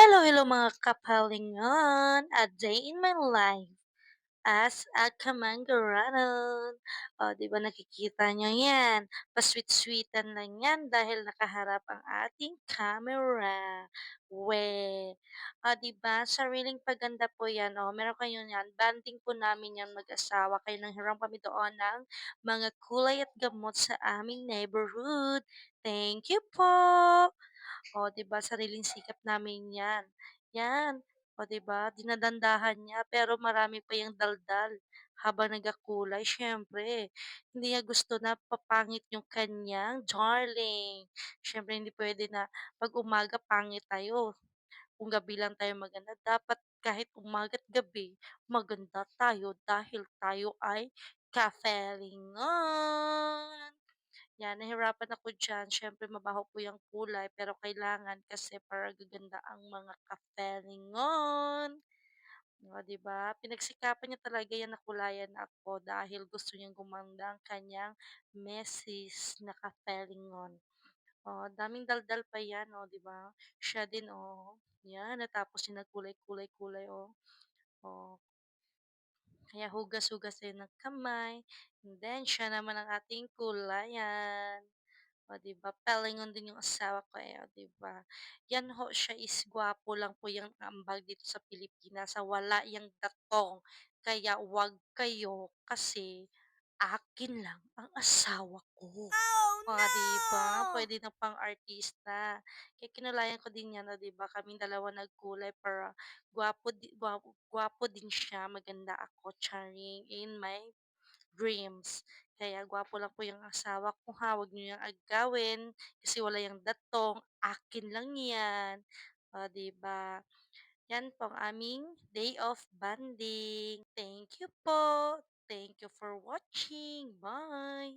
Hello, hello mga kapalingon! A day in my life as a Kamangaranon. O, di ba nakikita nyo yan? Pasweet-sweetan lang yan dahil nakaharap ang ating camera. We, di ba? Sariling paganda po yan. O, meron kayo yan. Banding po namin yan mag-asawa. Kayo nang hirang kami doon ng mga kulay at gamot sa aming neighborhood. Thank you po! O, 'di ba sariling sikap namin 'yan. 'Yan, o 'di ba dinadandahan niya pero marami pa yang daldal habang nagkakulay siyempre hindi niya gusto na papangit yung kanyang darling. Siyempre hindi puwede na 'pag umaga pangit tayo, kung gabi lang tayo maganda. Dapat kahit umaga't gabi maganda tayo dahil tayo ay ka-felingon. 'Yan, nahirapan ako diyan. Siyempre mabaho po 'yang kulay pero kailangan kasi para gaganda ang mga kafelingon. Oh, 'di ba? Pinagsikapan niya talaga 'yan na kulayan ako dahil gusto niyang gumanda ang kanyang meses na kafelingon. Oh, daming daldal pa 'yan, oh, 'di ba? Siya din, oh. 'Yan, natapos niya nagkulay-kulay-kulay, oh. Oh, kaya hugas-hugas din ng kamay. And then siya naman ang ating kulayan. O, 'di ba, pelingon din yung asawa ko, eh, o, 'di ba? Yan ho siya is gwapo lang po yang ambag dito sa Pilipinas, sa wala yang datong. Kaya 'wag kayo kasi akin lang ang asawa ko. Oh O, 'di ba? no! Puwede na pang-artista. Kaya kinulayan ko din 'yan, o, 'di ba, kaming dalawa nagkulay para gwapo din siya, maganda ako, charing, in my dreams. Kaya gwapo lang po yung asawa ko ha, wag niyo yang agawin kasi wala yang datong, akin lang yan. O, 'di ba? Yan po ang aming day of bonding. Thank you po. Thank you for watching. Bye.